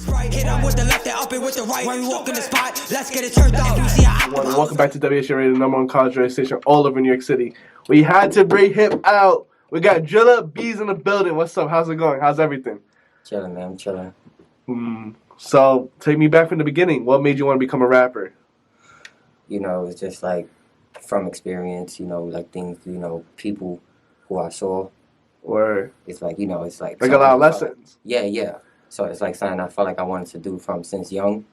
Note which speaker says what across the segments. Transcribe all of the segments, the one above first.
Speaker 1: Hit him with the left and up it with the right. When we walk in the spot, let's get it turned out.
Speaker 2: Welcome back to WHA Radio, the number one college radio station all over New York City. We had to bring him out. We got DrillaBz in the building. What's up? How's it going? How's everything?
Speaker 3: Chilling, man. I'm chilling.
Speaker 2: So, take me back from the beginning. What made you want to become a rapper?
Speaker 3: You know, it's just like from experience, you know, like things, you know, people who I saw.
Speaker 2: Or
Speaker 3: it's like, you know, it's like
Speaker 2: a lot of lessons.
Speaker 3: Yeah. So it's like something I felt like I wanted to do from since young.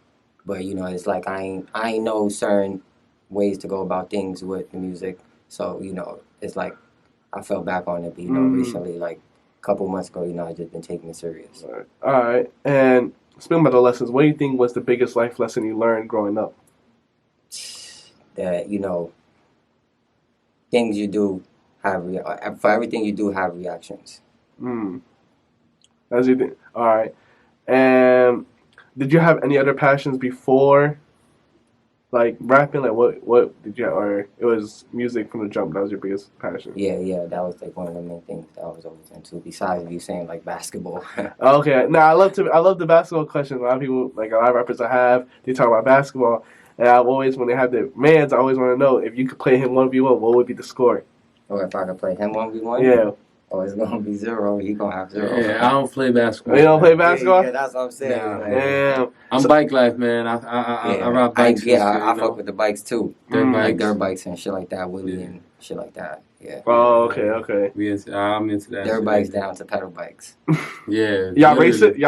Speaker 3: But, you know, it's like I ain't know certain ways to go about things with the music. So, you know, it's like I fell back on it. But, you know, recently, like a couple months ago, you know, I just been taking it serious.
Speaker 2: All right. And speaking about the lessons, what do you think was the biggest life lesson you learned growing up?
Speaker 3: That, you know, things you do for everything you do have reactions.
Speaker 2: As you think. All right. And did you have any other passions before, like rapping? Like what did you have? Or it was music from the jump? That was your biggest passion?
Speaker 3: Yeah. That was like one of the main things that I was always into. Besides you saying like basketball.
Speaker 2: Okay. Now I love the basketball question. A lot of people, like a lot of rappers they talk about basketball. And I've always, when they have the mans, I always want to know if you could play him 1v1, what would be the score?
Speaker 3: Or if I could play him 1v1?
Speaker 2: Yeah.
Speaker 3: Oh, it's gonna be 0. He gonna have 0.
Speaker 4: Yeah, I don't play basketball.
Speaker 2: You don't play basketball?
Speaker 3: Yeah, that's what I'm saying.
Speaker 4: Nah,
Speaker 2: Damn.
Speaker 4: I'm bike life, man. I ride bikes.
Speaker 3: I fuck with the bikes too.
Speaker 4: Dirt
Speaker 3: Dirt bikes and shit like that, Willie and shit like that. Yeah.
Speaker 2: Oh, okay.
Speaker 4: I'm into that.
Speaker 3: Dirt bikes down to pedal bikes.
Speaker 4: Yeah.
Speaker 2: Y'all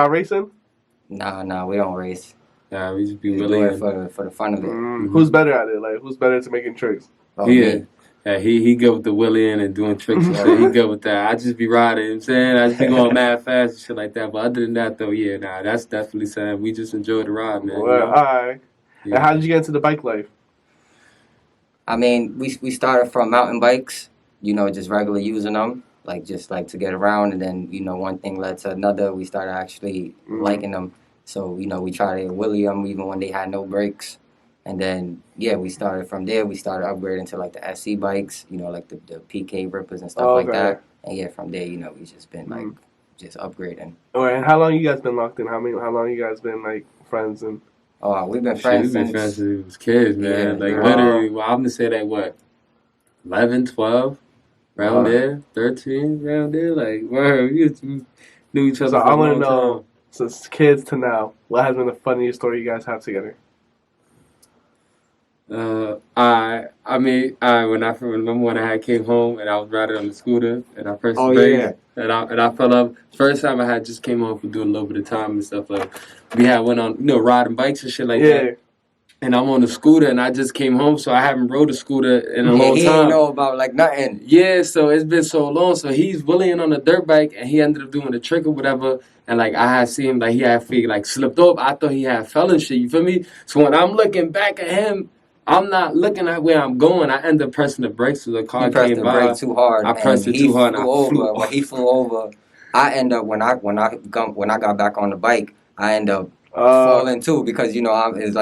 Speaker 2: racing?
Speaker 3: Nah, we don't race.
Speaker 4: Yeah, we just be
Speaker 3: We do
Speaker 4: really
Speaker 3: it for the fun of it.
Speaker 2: Who's better at it? Like, who's better to making tricks?
Speaker 3: Oh,
Speaker 4: me. Yeah, he good with the wheelie and doing tricks and shit. He good with that. I just be riding, you know what I'm saying? I just be going mad fast and shit like that. But other than that, though, yeah, that's definitely something. We just enjoy the ride, man.
Speaker 2: Well, all right.
Speaker 4: Yeah.
Speaker 2: And how did you get into the bike life?
Speaker 3: I mean, we started from mountain bikes, you know, just regular using them, like just like to get around. And then, you know, one thing led to another. We started actually liking them. So, you know, we tried to wheelie them even when they had no brakes. And then, yeah, we started from there. We started upgrading to, like, the SC bikes, you know, like the PK Rippers and stuff like that. And, yeah, from there, you know, we just been, like, just upgrading.
Speaker 2: All right, and how long you guys been locked in? How long you guys been, like, friends? And
Speaker 3: Oh, we've been friends
Speaker 4: since we was kids, man. Literally, well, I'm going to say that, 11, 12, around there, 13, around there. Like, word, we knew each other
Speaker 2: so
Speaker 4: for
Speaker 2: I
Speaker 4: a
Speaker 2: want to
Speaker 4: long
Speaker 2: know,
Speaker 4: time.
Speaker 2: since kids to now, what has been the funniest story you guys have together?
Speaker 4: I remember when I came home and I was riding on the scooter and I pressed the brakes and I fell off. First time I had just came home from doing a little bit of time and stuff like we had went on riding bikes and shit like that. And I'm on the scooter and I just came home, so I haven't rode a scooter in a long time.
Speaker 3: He didn't know about like nothing.
Speaker 4: Yeah, so it's been so long. So he's wheeling on a dirt bike and he ended up doing a trick or whatever. And like I had seen him, like he had slipped off. I thought he had fell and shit. You feel me? So when I'm looking back at him, I'm not looking at where I'm going. I end up pressing the brakes so the car came by.
Speaker 3: He pressed the brake too hard.
Speaker 4: I pressed it too hard and I flew over.
Speaker 3: When he flew over, I end up when I got back on the bike, I end up falling too because you know it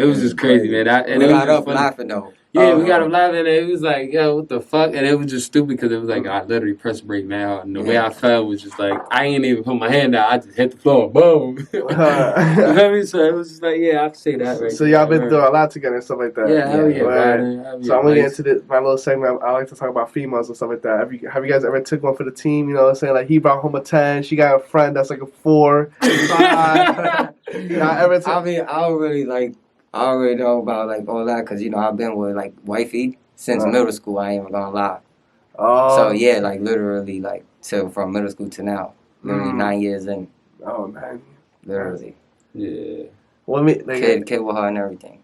Speaker 3: was
Speaker 4: just crazy, man.
Speaker 3: We got up laughing though.
Speaker 4: Yeah, we got him laughing and it was like, yo, what the fuck? And it was just stupid because it was like I literally pressed the brake man hard and the way I fell was just like I ain't even put my hand out. I just hit the floor, boom. You know me? So it was just like, yeah, I can say that. Right
Speaker 2: so y'all been through a lot together and stuff like that.
Speaker 4: Yeah, hell yeah.
Speaker 2: Right. So I'm gonna get into my little segment. I like to talk about females and stuff like that. Have you guys ever took one for the team? You know what I'm saying? Like he brought home a 10, she got a friend that's like a 4, 5.
Speaker 3: I already know about like all that because you know I've been with like wifey since middle school. I ain't even gonna lie. So yeah, like literally like from middle school to now, literally 9 years in.
Speaker 2: Oh man.
Speaker 3: Literally.
Speaker 4: Yeah.
Speaker 3: Kid with her and everything.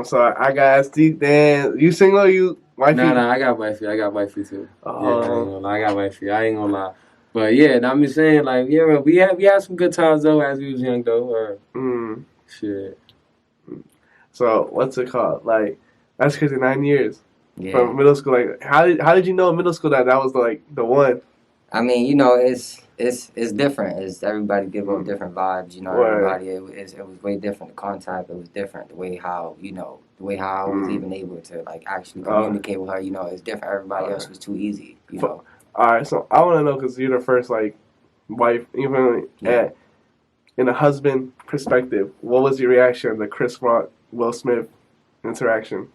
Speaker 2: So I got deep. Then you single? Or you wifey?
Speaker 4: Nah, I got wifey. I got wifey too. Yeah, I got wifey. I ain't gonna lie. But yeah, I'm just saying like yeah, we had some good times though as we was young though. Shit.
Speaker 2: So what's it called? Like that's crazy. 9 years from middle school. Like how did you know in middle school that was like the one?
Speaker 3: I mean, you know, it's different. It's everybody give off different vibes. You know, everybody it was way different. The contact it was different. The way how I was even able to like actually communicate with her. You know, it's different. Everybody else was too easy. You know.
Speaker 2: All right, so I want to know because you're the first like wife, even in a husband perspective, what was your reaction to the Chris Rock Will Smith interaction?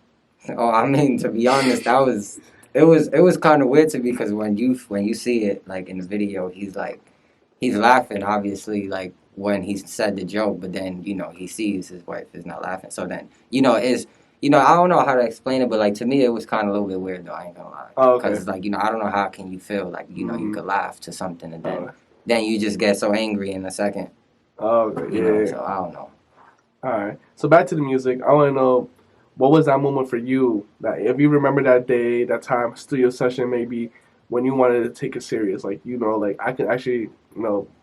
Speaker 3: Oh, I mean, to be honest, it was kind of weird to me because when you see it like in the video, he's laughing obviously like when he said the joke, but then he sees his wife is not laughing, so then it's I don't know how to explain it, but like to me it was kind of a little bit weird though. I ain't gonna lie,
Speaker 2: Oh, okay.
Speaker 3: because it's like I don't know how can you feel like you
Speaker 2: Mhm.
Speaker 3: could laugh to something and then you just get so angry in a second.
Speaker 2: Oh, okay. Yeah.
Speaker 3: So I don't know.
Speaker 2: All right. So back to the music. I want to know, what was that moment for you? That if you remember that day, that time, studio session, maybe when you wanted to take it serious, like like I can actually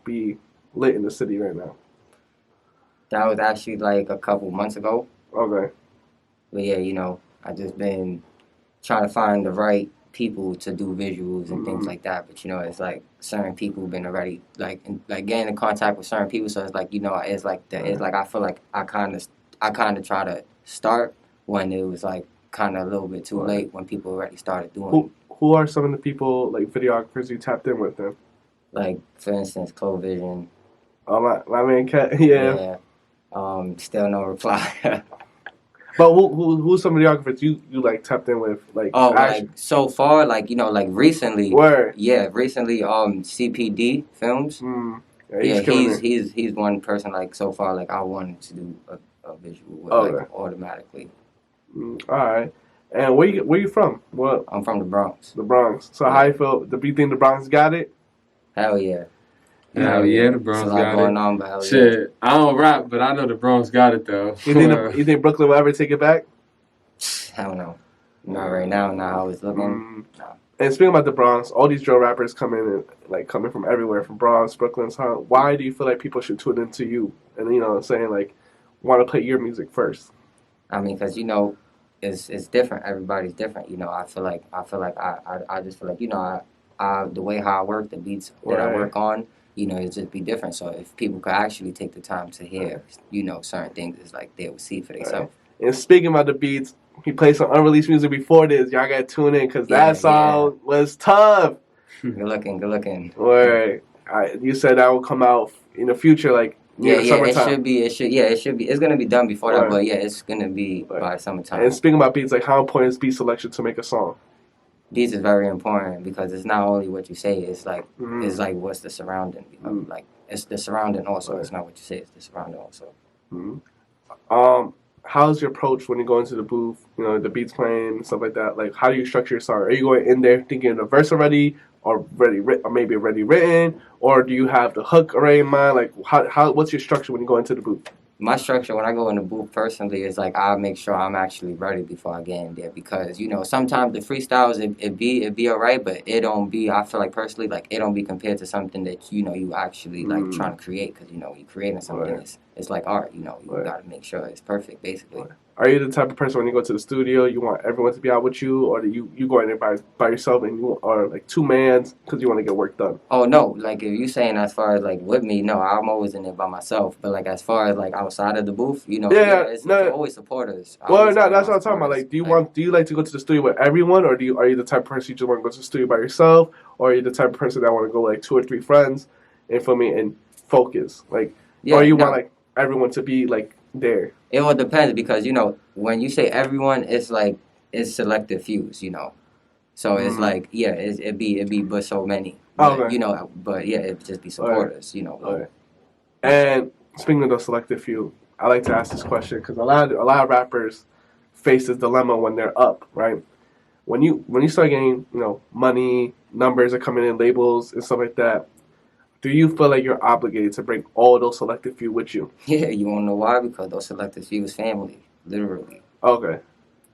Speaker 2: be lit in the city right now.
Speaker 3: That was actually like a couple months ago.
Speaker 2: Okay.
Speaker 3: But yeah, I just been trying to find the right people to do visuals and things like that. But it's like certain people been already like getting in contact with certain people. So it's like it's like I feel like I kind of try to start when it was like kind of a little bit too late when people already started doing.
Speaker 2: Who are some of the people like videographers you tapped in with them?
Speaker 3: Like for instance, Clove Vision.
Speaker 2: Oh my man, Cat. Yeah.
Speaker 3: Still no reply.
Speaker 2: But who's some videographers you like tapped in with like?
Speaker 3: Oh, like so far, like like recently.
Speaker 2: Where?
Speaker 3: Yeah, recently. CPD Films.
Speaker 2: Yeah,
Speaker 3: he's one person like so far like I wanted to do a visual with like automatically.
Speaker 2: All right. And where you from? What?
Speaker 3: I'm from the Bronx.
Speaker 2: The Bronx. So how you feel? Do you think the Bronx got it?
Speaker 3: Hell yeah.
Speaker 4: Hell yeah, the Bronx
Speaker 3: It's a lot
Speaker 4: got
Speaker 3: going
Speaker 4: it.
Speaker 3: on, but hell
Speaker 4: Shit, I don't rap, but I know the Bronx got it though.
Speaker 2: You think Brooklyn will ever take it back?
Speaker 3: Hell no. Not right now. Not how it's looking. No.
Speaker 2: And speaking about the Bronx, all these drill rappers coming from everywhere, from Bronx, Brooklyn. So why do you feel like people should tune into you? And saying like, want to play your music first?
Speaker 3: I mean, because it's different. Everybody's different. I feel like I just feel like I the way how I work, the beats that I work on, it just be different. So if people could actually take the time to hear, certain things, it's like they would see for themselves.
Speaker 2: And speaking about the beats, he played some unreleased music before this. Y'all gotta tune in because that song was tough.
Speaker 3: Good looking.
Speaker 2: Word. You said that will come out in the future, like near the summertime.
Speaker 3: It should be. It's gonna be done before that, but yeah, it's gonna be by summertime.
Speaker 2: And speaking about beats, like how important is beat selection to make a song?
Speaker 3: Beats is very important because it's not only what you say. It's like what's the surrounding. Like it's the surrounding also. It's not what you say. It's the surrounding also.
Speaker 2: How's your approach when you go into the booth? The beats playing and stuff like that. Like, how do you structure your song? Are you going in there thinking the verse already, or maybe already written, or do you have the hook already in mind? Like, how what's your structure when you go into the booth?
Speaker 3: My structure when I go in the booth personally is like I'll make sure I'm actually ready before I get in there because sometimes the freestyles it be alright, but it don't be. I feel like personally like it don't be compared to something that you actually like trying to create because you creating something it's like art. You gotta make sure it's perfect basically.
Speaker 2: Are you the type of person when you go to the studio you want everyone to be out with you, or do you go in there by yourself and you are like two mans because you want to get work done?
Speaker 3: Oh no, like if you saying as far as like with me, no, I'm always in there by myself. But like as far as like outside of the booth, it's always supporters.
Speaker 2: Well, no, that's what I'm talking about. Like, do you like to go to the studio with everyone, or are you the type of person you just want to go to the studio by yourself, or are you the type of person that want to go like 2 or 3 friends and and focus like, or you want like everyone to be like there?
Speaker 3: It all depends because when you say everyone, it's like it's selective fews, So it's like it be but so many, but, but yeah, it just be supporters,
Speaker 2: And speaking of the selective few, I like to ask this question because a lot of rappers face this dilemma when they're up, right? When you start getting money, numbers are coming in, labels and stuff like that. Do you feel like you're obligated to bring all those selective few with you?
Speaker 3: Yeah, you won't know why because those selective few is family, literally.
Speaker 2: Okay.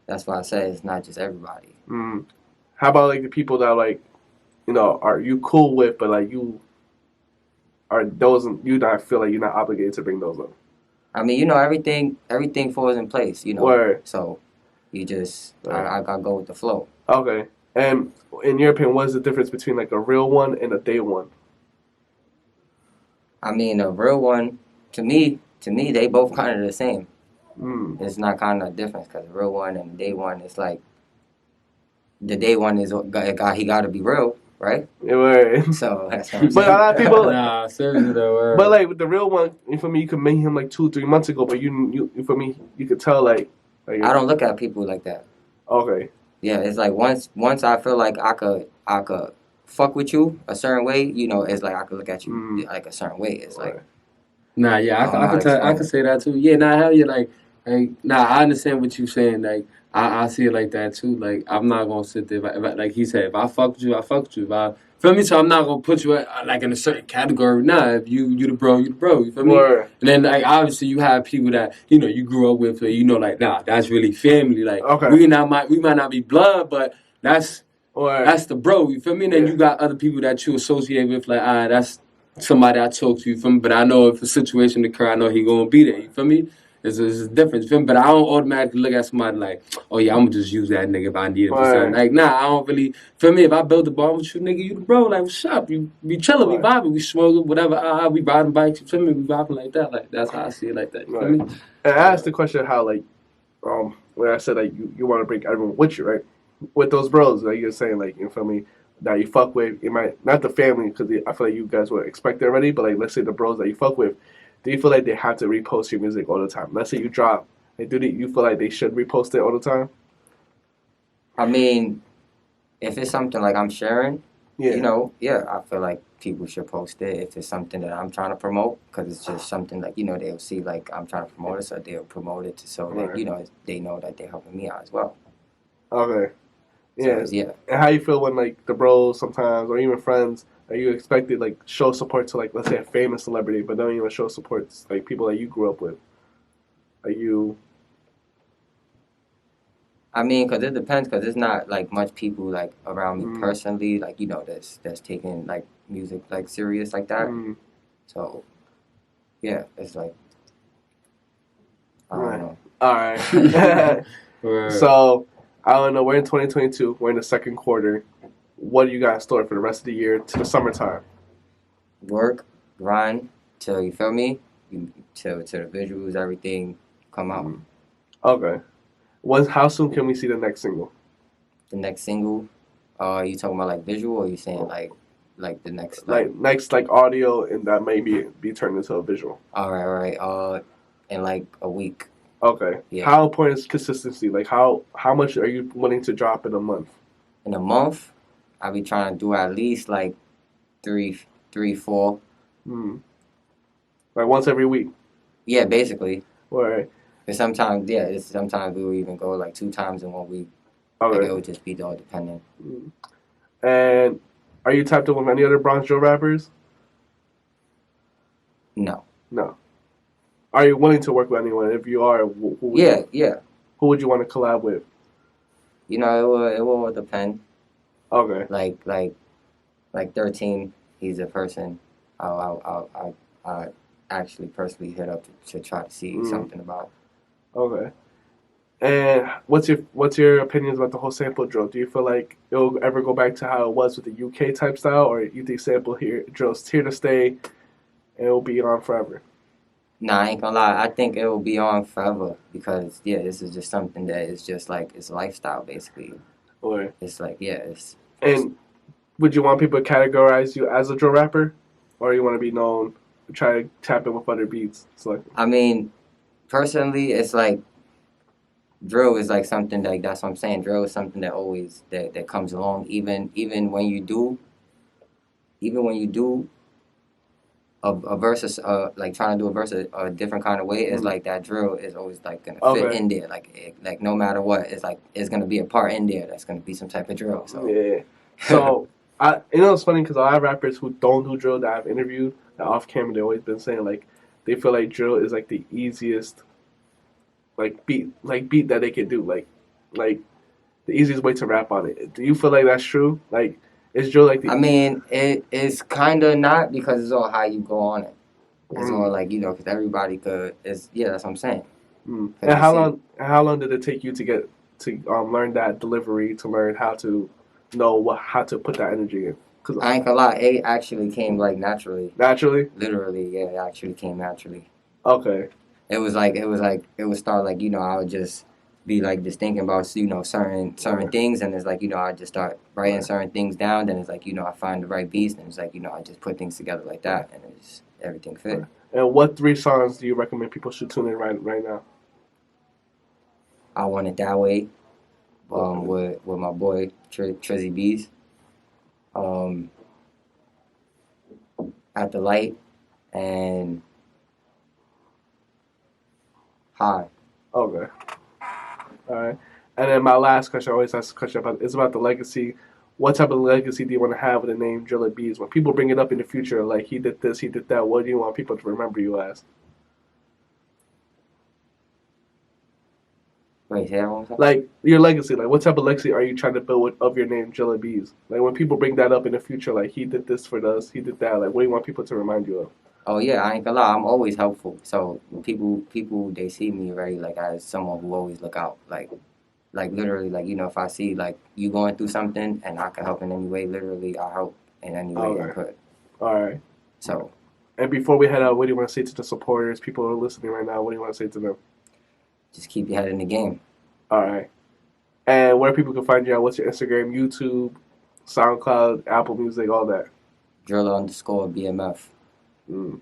Speaker 3: That's why I say it's not just everybody.
Speaker 2: How about like the people that like, are you cool with, but like you not feel like you're not obligated to bring those up?
Speaker 3: I mean, everything falls in place,
Speaker 2: Word.
Speaker 3: So you just I gotta go with the flow.
Speaker 2: Okay. And in your opinion, what is the difference between like a real one and a day one?
Speaker 3: I mean, a real one, to me, they both kind of the same. It's not kind of a difference because the real one and the day one, it's like the day one is he got to be real. right?
Speaker 2: Yeah, word.
Speaker 3: So that's what I'm
Speaker 2: But
Speaker 3: saying.
Speaker 2: a lot of people,
Speaker 4: Nah, seriously though. Word.
Speaker 2: but like with the real one, for me, you could meet him like 2-3 months ago, but you for me, you could tell like
Speaker 3: I don't look at people like that.
Speaker 2: okay,
Speaker 3: Yeah, it's like once I feel like I could fuck with you a certain way, you know, it's like I could look at you like a certain way. It's like
Speaker 4: Nah, yeah,
Speaker 3: I don't know
Speaker 4: I
Speaker 3: how
Speaker 4: can
Speaker 3: to
Speaker 4: tell. I
Speaker 3: explain
Speaker 4: can
Speaker 3: it.
Speaker 4: say that too. Yeah, nah, hell yeah, like, nah, I understand what you're saying. Like, I see it like that too. Like, I'm not gonna sit there. If I, like he said, if I fuck with you, I fuck with you. If I feel me, so I'm not gonna put you like in a certain category. Nah, if you the bro, you the bro. You feel me?
Speaker 2: word.
Speaker 4: And then like obviously you have people that you know you grew up with, or you know like nah, that's really family. Like
Speaker 2: Okay.
Speaker 4: we might not be blood, but that's
Speaker 2: Word.
Speaker 4: that's the bro. You feel me? And then
Speaker 2: Yeah.
Speaker 4: you got other people that you associate with. Like that's somebody I talk to, you feel me? But I know if a situation occur, I know he gonna be there, you feel me? It's a difference, you feel me? But I don't automatically look at somebody like, oh yeah, I'm gonna just use that nigga if I need it for something. Like, nah, I don't really, feel me? If I build the ball with you, nigga, you the bro, like, what's up? You be chilling, we vibing, we smoking, whatever, we riding bikes, you feel me? We vibing like that, like, that's how I see it like that, you feel me?
Speaker 2: And I asked the question how like, when I said like you want to bring everyone with you, right? With those bros, like you're saying, like you feel me, that you fuck with, it might not the family because I feel like you guys would expect it already, but like let's say the bros that you fuck with, do you feel like they have to repost your music all the time? Let's say you drop, like you feel like they should repost it all the time?
Speaker 3: I mean, if it's something like I'm sharing, you know, yeah, I feel like people should post it. If it's something that I'm trying to promote, because it's just something like, you know, they'll see like I'm trying to promote it, so they'll promote it so that, you know, they know that they're helping me out as well.
Speaker 2: Okay. Yeah.
Speaker 3: So, yeah.
Speaker 2: And how you feel when like the bros sometimes or even friends are you expected like show support to like let's say a famous celebrity, but don't even show support to, like people that you grew up with? Like you.
Speaker 3: I mean, because it depends, because there's not like much people like around me personally, like, you know, that's taking like music like serious like that. So yeah, it's like I don't know.
Speaker 2: All right. So I don't know. We're in 2022. We're in the second quarter. What do you got in store for the rest of the year to the summertime?
Speaker 3: Work, grind, till you feel me. Till the visuals, everything come out.
Speaker 2: Okay. How soon can we see the next single?
Speaker 3: The next single, you talking about like visual, or you saying like the next
Speaker 2: next audio and that may be turned into a visual?
Speaker 3: All right. In like a week.
Speaker 2: Okay. Yeah. How important is consistency? Like how much are you willing to drop in a month?
Speaker 3: In a month, I'll be trying to do at least like three, 4.
Speaker 2: Like once every week.
Speaker 3: Yeah, basically.
Speaker 2: Right.
Speaker 3: And sometimes we will even go like 2 times in 1 week.
Speaker 2: Okay.
Speaker 3: Like it would just be all dependent.
Speaker 2: And are you tapped in with any other Bronx drill rappers?
Speaker 3: No.
Speaker 2: Are you willing to work with anyone? If you are, who Who would you want to collab with?
Speaker 3: You know, it will depend.
Speaker 2: Okay.
Speaker 3: Like 13, he's a person I'll actually personally hit up to try to see something about.
Speaker 2: Okay. And what's your opinions about the whole sample drill? Do you feel like it'll ever go back to how it was with the UK type style, or you think sample drill's here to stay and it'll be on forever?
Speaker 3: Nah, I ain't gonna lie. I think it will be on forever because this is just something that is just like it's lifestyle basically.
Speaker 2: Or
Speaker 3: it's like it's.
Speaker 2: And would you want people to categorize you as a drill rapper, or you want to be known? Try to tap in with other beats.
Speaker 3: I mean, personally, it's like drill is like something like that's what I'm saying. Drill is something that always that comes along. Even when you do a versus like trying to do a verse a different kind of way, it's like that drill is always like gonna fit in there. Like no matter what, it's like it's gonna be a part in there that's gonna be some type of drill. So
Speaker 2: yeah. So it's funny because a lot of rappers who don't do drill that I've interviewed that off camera, they've always been saying like they feel like drill is like the easiest beat that they could do, like the easiest way to rap on it. Do you feel like that's true? Like is drill like the?
Speaker 3: I mean, it's kind of not because it's all how you go on it. It's all like because everybody could. That's what I'm saying.
Speaker 2: And how long did it take you to get to learn that delivery, to learn how to know how to put that energy in?
Speaker 3: Cause I ain't gonna lie, it actually came like naturally.
Speaker 2: Naturally?
Speaker 3: Literally, yeah, it actually came naturally.
Speaker 2: Okay.
Speaker 3: It would start like I would just be like just thinking about certain things, and it's like I just start writing certain things down. Then it's like I find the right beats, and it's like I just put things together like that, and it's everything fit.
Speaker 2: And what 3 songs do you recommend people should tune in right now?
Speaker 3: I Want It That Way, with my boy DrillaBz. At the Light and High.
Speaker 2: Okay. All right. And then my last question, I always ask a question about, is about the legacy. What type of legacy do you want to have with the name DrillaBz? When people bring it up in the future, like he did this, he did that, what do you want people to remember you as?
Speaker 3: Wait, say that one more time?
Speaker 2: Like your legacy, like what type of legacy are you trying to build of your name, DrillaBz? Like when people bring that up in the future, like he did this for us, he did that. Like what do you want people to remind you of?
Speaker 3: Oh yeah, I ain't gonna lie, I'm always helpful. So people they see me already like as someone who always look out. Like literally, like if I see like you going through something and I can help in any way, literally I help in any way I could.
Speaker 2: All right.
Speaker 3: So.
Speaker 2: And before we head out, what do you want to say to the supporters, people who are listening right now? What do you want to say to them?
Speaker 3: Just keep your head in the game.
Speaker 2: All right. And where people can find you at? What's your Instagram, YouTube, SoundCloud, Apple Music, all that?
Speaker 3: Driller_BMF.
Speaker 2: Mm.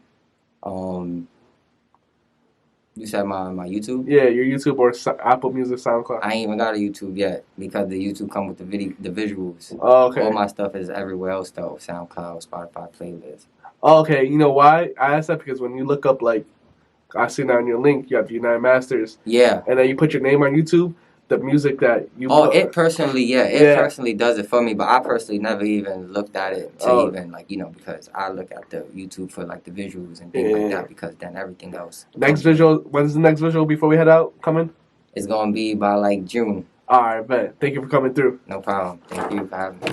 Speaker 3: You said my YouTube?
Speaker 2: Yeah, your YouTube or Apple Music, SoundCloud.
Speaker 3: I ain't even got a YouTube yet because the YouTube come with the visuals.
Speaker 2: Oh, okay.
Speaker 3: All my stuff is everywhere else though. SoundCloud, Spotify, playlist.
Speaker 2: Oh, okay. You know why I asked that? Because when you look up like I see now on your link, you have United Masters.
Speaker 3: Yeah.
Speaker 2: And then you put your name on YouTube. The music that you
Speaker 3: it personally personally does it for me, but I personally never even looked at it to even like because I look at the YouTube for like the visuals and things like that, because then everything else.
Speaker 2: Next visual, when's the next visual before we head out coming?
Speaker 3: It's gonna be by like June.
Speaker 2: All right, bet. Thank you for coming through.
Speaker 3: No problem. Thank you for having me.